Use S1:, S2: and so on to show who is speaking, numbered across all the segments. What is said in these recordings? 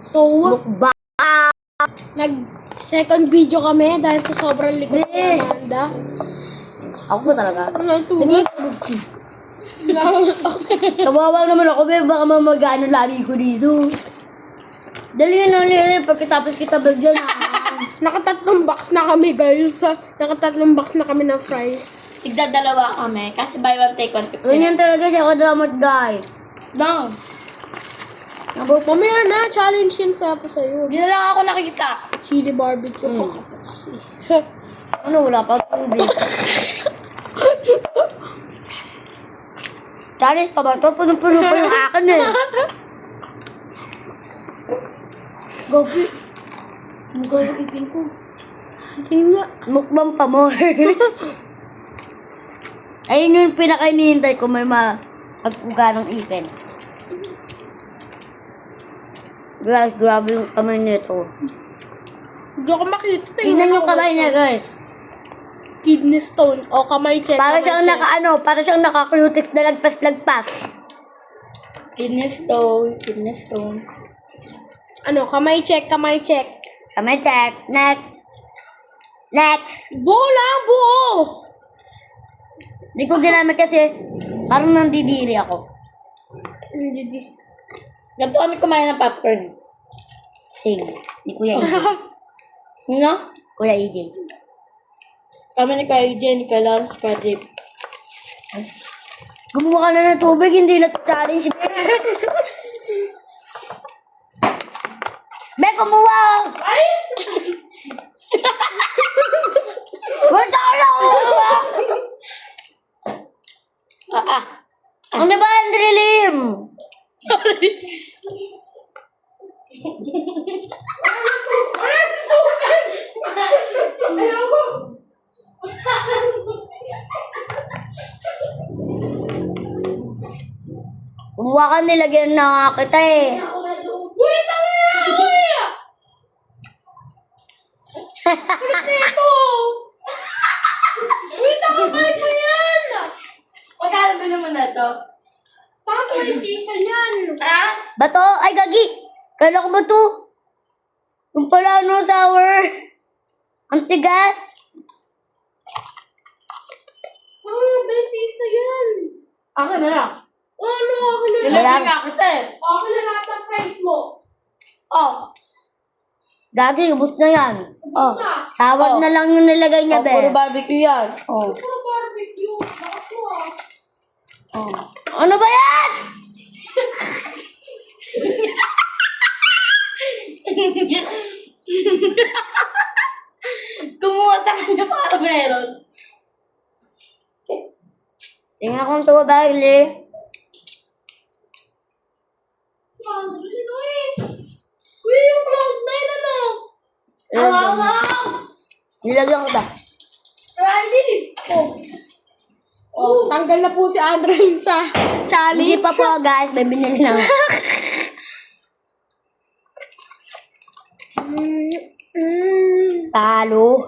S1: So,
S2: Mukbang.
S1: nag-second video kami dahil sa sobrang likod ni
S2: Yes.
S1: Amanda.
S2: Ako ba talaga?
S1: Ang tubig.
S2: Kawawa naman ako, be. Baka mamagano lari ko dito. Dali na, pagkatapos kita bagyan.
S1: Nakatatlong box na kami, guys. Nakatatlong box na kami ng fries.
S3: Tigda-dalawa kami. Kasi buy one, take one.
S2: Ganyan talaga siya kadamot, guys.
S3: No.
S1: Mamaya na, challenge yun sa sa'yo.
S3: Hindi na lang ako nakikita.
S1: Chili barbecue pa kasi.
S2: Ano, wala pa tubig. Challenge pa ba ito? Punong-puno pa yung akin eh.
S1: Gobi. Mukha yung ipin ko. Hindi nga.
S2: Mukbang pa mo. Ayun yung pinaka-inihintay ko, may mag-uga ng ipin. Guys, grabe yung kamay nito.
S1: Hindi ako makita.
S2: Tingnan yung kamay niya, guys.
S1: Kidney stone. O, kamay check.
S2: Para
S1: kamay
S2: siyang
S1: check.
S2: para siyang naka-clotix na lagpas-lagpas.
S3: Kidney stone. Kidney stone.
S1: Ano, kamay check, kamay check.
S2: Kamay check. Next. Next.
S1: Buo lang, buo!
S2: Di ko ginamit kasi parang nandidiri ako.
S1: Hindi.
S3: Ganito kami kumain ng popcorn.
S2: Sing. Ni Kuya EJ.
S3: Sino?
S2: Kuya EJ.
S3: Kami ni Kuya Jen, ni Kuya Lance, Kuya Jeep.
S2: Gumawa ka na ng tubig, hindi na to challenge. Be, kumuha!
S1: Ay!
S2: Wala ka na kumuha! Ano ba, Andrelim? Kumuha ka, nilagyan na nga kita eh.
S1: Uy, tama na! Uy! Ito! Uy, tama balik mo yan!
S3: Magkano ba naman na ito?
S1: Bakit may pisa niyan?
S3: Ha?
S2: Bato? Ay, gagi! Kala ko ba to? Yung pala, no, sour. Ang tigas.
S1: May pisa yan.
S3: Akin na lang.
S1: Ano, akin na
S3: Yung
S1: lang.
S2: Wala.
S3: lang kita eh.
S1: Akin na lahat ng price mo.
S3: Oh.
S2: Gagi, ubus na yan.
S3: Oh.
S2: Tawad
S3: Oh.
S2: na lang yung nilagay niya,
S3: Oh, puro
S2: be.
S3: barbecue yan. Oh.
S1: Ito, barbecue. Bakit mo
S3: Oh.
S2: Ano ba yan?
S3: Kumuha ka na para meron.
S2: Tingnan ko ang tuwa, Bailey.
S1: Uy! Uy, yung Cloud9 ano?
S2: Nilagyan ko ba?
S1: Riley! Oh, tanggal na po si Andre sa challenge.
S2: Hindi pa po, guys. May binili lang. Talo.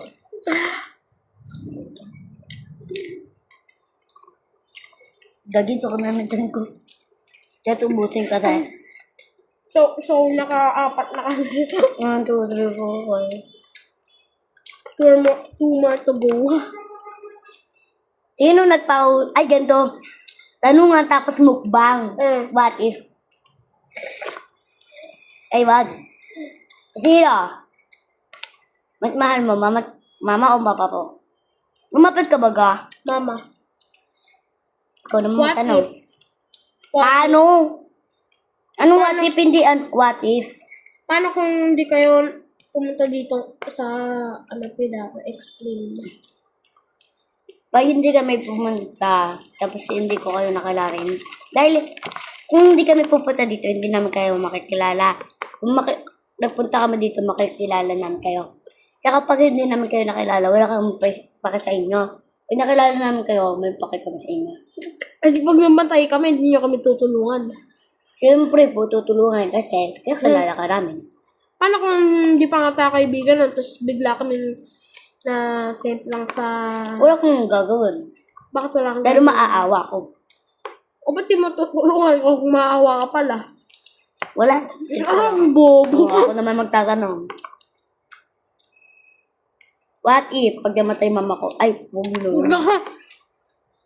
S2: Gagi, ko na dyan ko. Kaya tubusin kasi.
S1: So, naka-apat na kami.
S2: 1, 2, 3, 4, 5.
S1: Two more to go.
S2: Sino nagpau... Ay, ganito. Tanungan tapos mukbang. What if? Ay, wag. Sino? Mas mahal mo, mama o papa po? Lumapit ka ba ga?
S1: Mama.
S2: Ikaw naman
S1: What
S2: tanong.
S1: if?
S2: Paano? Ano what if hindi what if?
S1: Paano kung hindi kayo pumunta dito sa explain?
S2: Pag hindi kami pumunta, tapos hindi ko kayo nakalarin. Dahil kung hindi kami pupunta dito, hindi namin kayo makikilala. Kung nagpunta kami dito, makikilala namin kayo. Kaya kapag hindi namin kayo nakilala, wala kang pake sa inyo. Pag nakilala namin kayo, may pake kami sa inyo.
S1: Ay, pag namatay kami, hindi nyo kami tutulungan.
S2: Siyempre po, tutulungan kasi kakilala ka namin.
S1: Paano kung hindi pa nga tayo kaibigan, tapos bigla kami na sent lang sa...
S2: Wala kong gagawin.
S1: Bakit wala kang
S2: Pero
S1: gagawin?
S2: maaawa ko.
S1: O ba't di mo tutulungan kung maawa ka pala?
S2: Wala.
S1: Bobo.
S2: Ako naman magtatanong. What if, pag namatay mama ko, ay, huwag mo.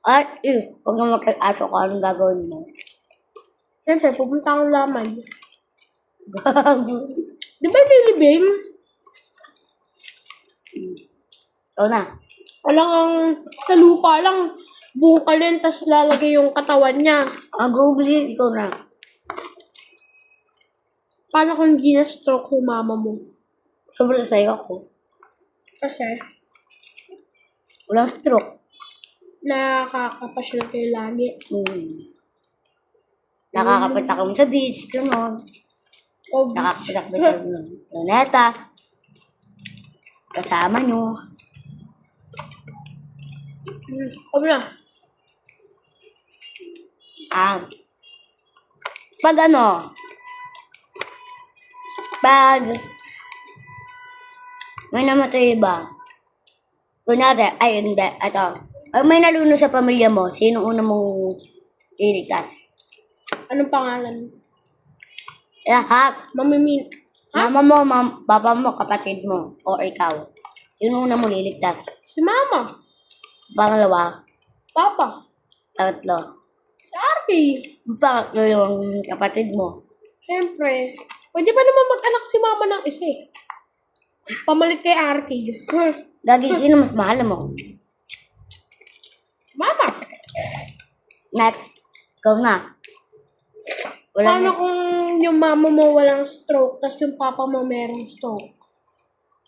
S2: What if, pag namatay aso ko, anong gagawin mo?
S1: Siyempre, pupunta akong lamay.
S2: Gago.
S1: Di ba nilibing?
S2: Ikaw na.
S1: Walang ang sa lupa lang, bukalin, tas lalagay yung katawan niya.
S2: Ang goblin, ikaw na.
S1: Paano kung di na-stroke yung mama mo?
S2: Sobrang sa'yo ako.
S1: Kasi,
S2: Walang stroke.
S1: nakakapasyon kayo lagi.
S2: Nakakapita kami sa beach, gano'n.
S1: O,
S2: Nakakapita kami sa planeta. Kasama nyo.
S1: kami na.
S2: Pag may namatay ba? Kunwari, ay hindi, ito. Pag may naluno sa pamilya mo, sino una mong liligtas?
S1: Anong pangalan?
S2: Lahat.
S1: Mamimin.
S2: Mama mo, papa mo, kapatid mo, o ikaw. Sino una mo liligtas?
S1: Si mama.
S2: Pangalawa,
S1: Papa.
S2: tatlo.
S1: Si Arky.
S2: Pangatlo yung kapatid mo.
S1: Siyempre. Pwede ba naman mag-anak si mama ng isa eh? Pamalit kay Arky.
S2: Gagi, sino mas mahal mo?
S1: Mama.
S2: Next, ikaw na. Wala
S1: Paano
S2: na.
S1: kung yung mama mo walang stroke, tas yung papa mo merong stroke?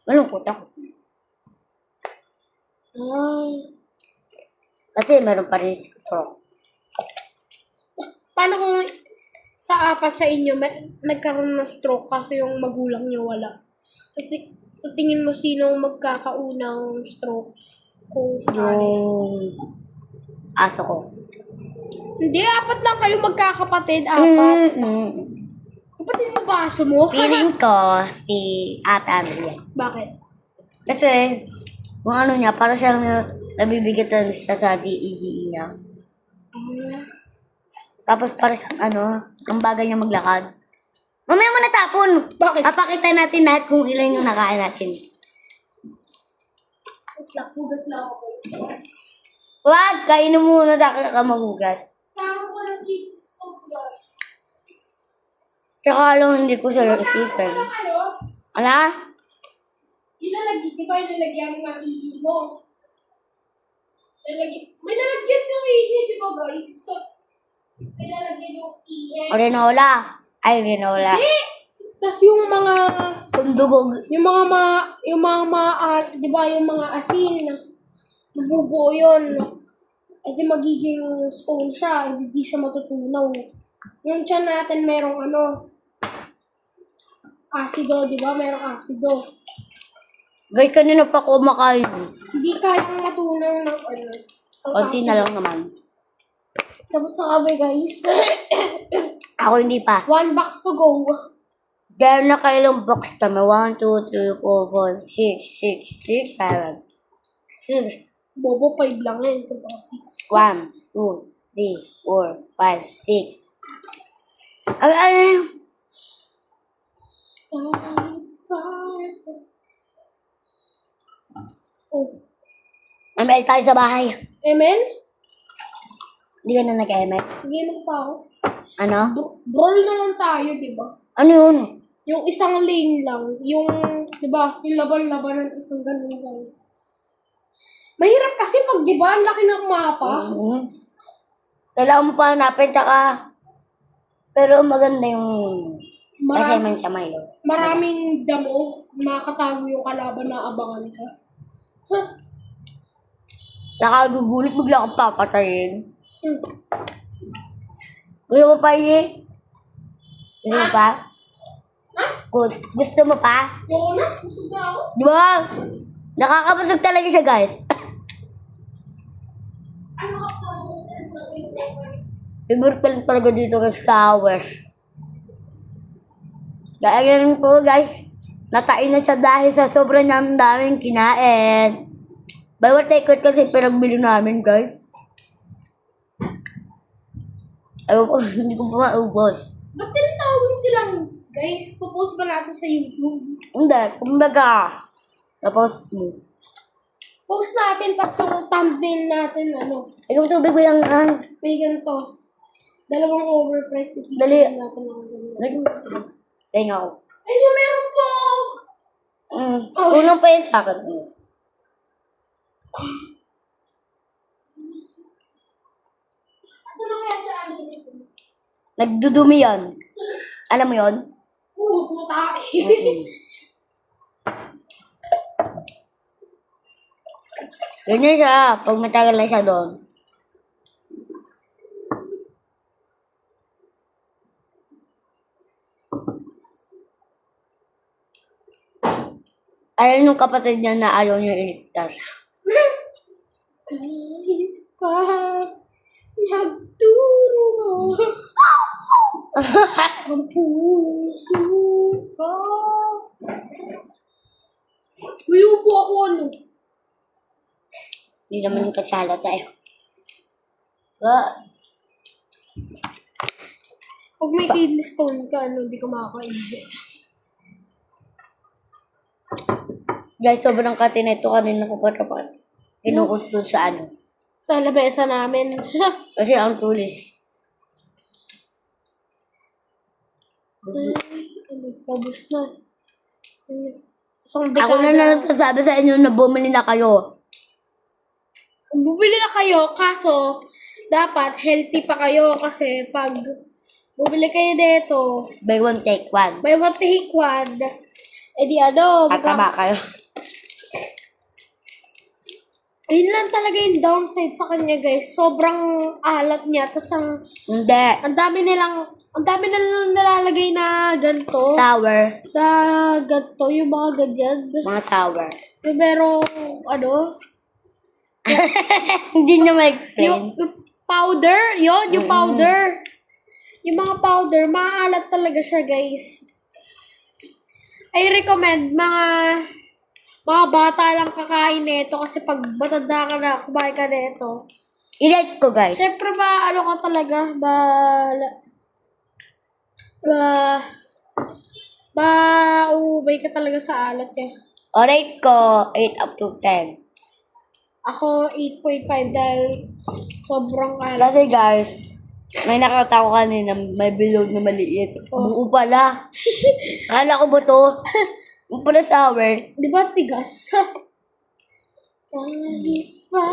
S2: Malungkot ako. Kasi meron pa rin stroke.
S1: Paano kung sa apat sa inyo nagkaroon ng stroke kasi yung magulang niyo wala? Sa tingin mo sino magkakaunang stroke kung sakali?
S2: Yung aso ko.
S1: Hindi, apat lang kayo magkakapatid, apat.
S2: Mm-mm.
S1: Kapatid mo ba aso mo?
S2: Feeling ko, si Ate Andrea.
S1: Bakit?
S2: Kasi, kung ano niya, para siyang nabibigatan siya sa DEGE niya. Tapos para siyang ang bagay niya maglakad. Mamaya mo natapon!
S1: Bakit?
S2: Papakita natin lahat kung ilan yung nakain natin.
S1: Hugas lang ako.
S2: Wag! Kainin mo muna dahil ka magugas.
S1: Saan ko ng chicken stove yun?
S2: Tsaka lang hindi ko sila isipin. Ala?
S1: Di ba ilalagyan mo ng ihi mo? May lalagyan ng ihi, di ba guys? So, may lalagyan yung ihi.
S2: Rinola. Ay, rinola.
S1: Tapos yung mga,
S2: Tundugog.
S1: di ba yung mga asin, mabubuo yun. Eh di magiging stone siya, hindi siya matutunaw. Yung tiyan natin merong asido, di ba? Merong asido.
S2: Guys, kanina pa kumakain.
S1: Hindi kayang matunaw ng
S2: Konti na lang naman.
S1: Tapos na kami guys.
S2: Ako hindi pa.
S1: 1 box to go.
S2: Dahil nakailang box kami. 1, 2, 3, 4, 5, 6, 6, 7, 6.
S1: Bobo 5 lang yan. Ito ba 6?
S2: 1, 2, 3, 4, 5, 6. Ano?
S1: Oh.
S2: ML tayo sa bahay.
S1: Amen?
S2: Hindi ka na nag-ML.
S1: Ganun pa ako.
S2: Ano?
S1: Brawl na lang tayo, di ba?
S2: Ano yun?
S1: Yung isang lane lang. Yung, di ba? Yung laban-laban ng isang ganun lang. Mahirap kasi pag, di ba, ang laki ng mapa.
S2: Kailangan mo pa hanapin, tsaka pero maganda yung kasi man sa Milo.
S1: Maraming damo. Makakatago yung kalaban na abangan ka. Huh?
S2: Nakagugulit, bigla kang papatayin. Gusto mo pa yun? Gusto mo pa? Gusto mo pa?
S1: Yung na, busog na ako.
S2: Di ba? Nakakabusog talaga siya, guys.
S1: Ano ka promoted na
S2: Favorite pa lang talaga dito kay Showers. Kaya ganun po, guys. Natain na siya dahil sa sobrang daming kinain. Bawat take kasi pinagbili namin, guys. Ayaw ko, hindi ko pa maubos.
S1: Ba't tinatawag mo silang, guys, popost ba natin sa YouTube?
S2: Hindi, kumbaga, tapos mo.
S1: Post natin, tapos yung thumbnail natin, ano,
S2: Ikaw tubig mo lang ang...
S1: may ganito. Dalawang overpriced na
S2: Dali.
S1: picture natin.
S2: Tingnan ako.
S1: Ay, meron po!
S2: Kulang pa yun sa akin.
S1: Saan na kaya sa amin?
S2: Nagdudumi yan. Alam mo yon?
S1: Tumatake.
S2: Ganyan siya, pag matagal lang siya doon. Ayan yung kapatid niya na ayaw niya iligtas.
S1: Kahit pa nagturo ang puso ko. Uyo po ako, ano?
S2: Hindi naman yung kasala tayo. Ah,
S1: Pag may kidney stone ka, ano, hindi ka makakain.
S2: guys, sobrang kati na ito kanina ko pa kapag kinukot doon sa ano.
S1: Sa labesa namin.
S2: Kasi ang tulis.
S1: Pabus na. Isang
S2: Ako na nagsasabi sa inyo na bumili na kayo.
S1: Bumili na kayo, kaso, dapat healthy pa kayo kasi pag bumili kayo dito,
S2: Buy one, take one.
S1: may one take one, edi ano,
S2: Tataba kayo.
S1: ayun lang talaga yung downside sa kanya, guys. Sobrang alat niya, tas
S2: Hindi.
S1: ang dami nilang nalalagay na ganito,
S2: Sour.
S1: na ganito, yung mga ganyan.
S2: Mga sour.
S1: Yung merong, ano,
S2: Hindi niya ma-explain.
S1: yung powder, yung powder. Yung mga powder, maalat talaga siya, guys. I recommend mga bata lang kakain nito kasi pag matanda ka na, kumain ka nito.
S2: I-like ko, guys.
S1: Siyempre ano ka talaga, ubay ka talaga sa alat niya.
S2: O rate ko, 8 up to 10.
S1: Ako, 8.5 dahil sobrang alat.
S2: Kasi guys, may nakita ko kanina, may bilog na maliit. Buo pala. Akala ko ba to? Yung pala sour.
S1: Di ba tigas? Kahit pa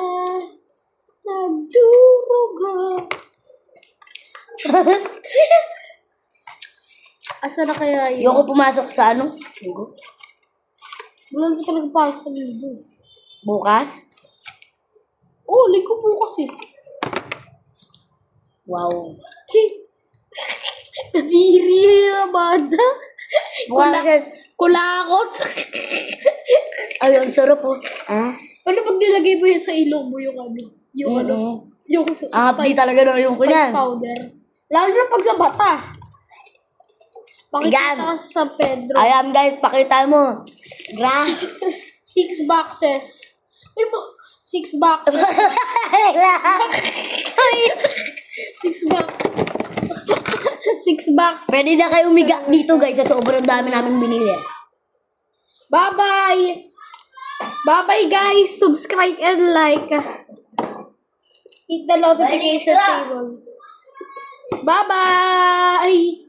S1: nagdurugo. Asa na kaya yun?
S2: Ayoko pumasok sa ano? Linggo?
S1: Wala pa talaga pasok ko dito.
S2: Bukas?
S1: Oh, linggo bukas eh.
S2: Wow.
S1: Kadiri na bada.
S2: Bukas kasi,
S1: Kulakot.
S2: ay, ang sarap po. Ah?
S1: Ano pag nilagay mo yan sa ilong mo yung ano? Yung ano? Yung
S2: Di talaga na yung
S1: spice
S2: kunyan.
S1: powder. Lalo na pag sa bata. Pakikita
S2: Ayan.
S1: ka sa San Pedro.
S2: Ayan guys, pakita mo. Gra.
S1: 6 boxes. Ay po, 6 boxes. 6 boxes. 6 boxes.
S2: Pwede na kayo umiga dito guys, sa sobrang dami namin binili.
S1: Bye-bye! Bye-bye guys! Subscribe and like. Hit the notification table. Bye-bye!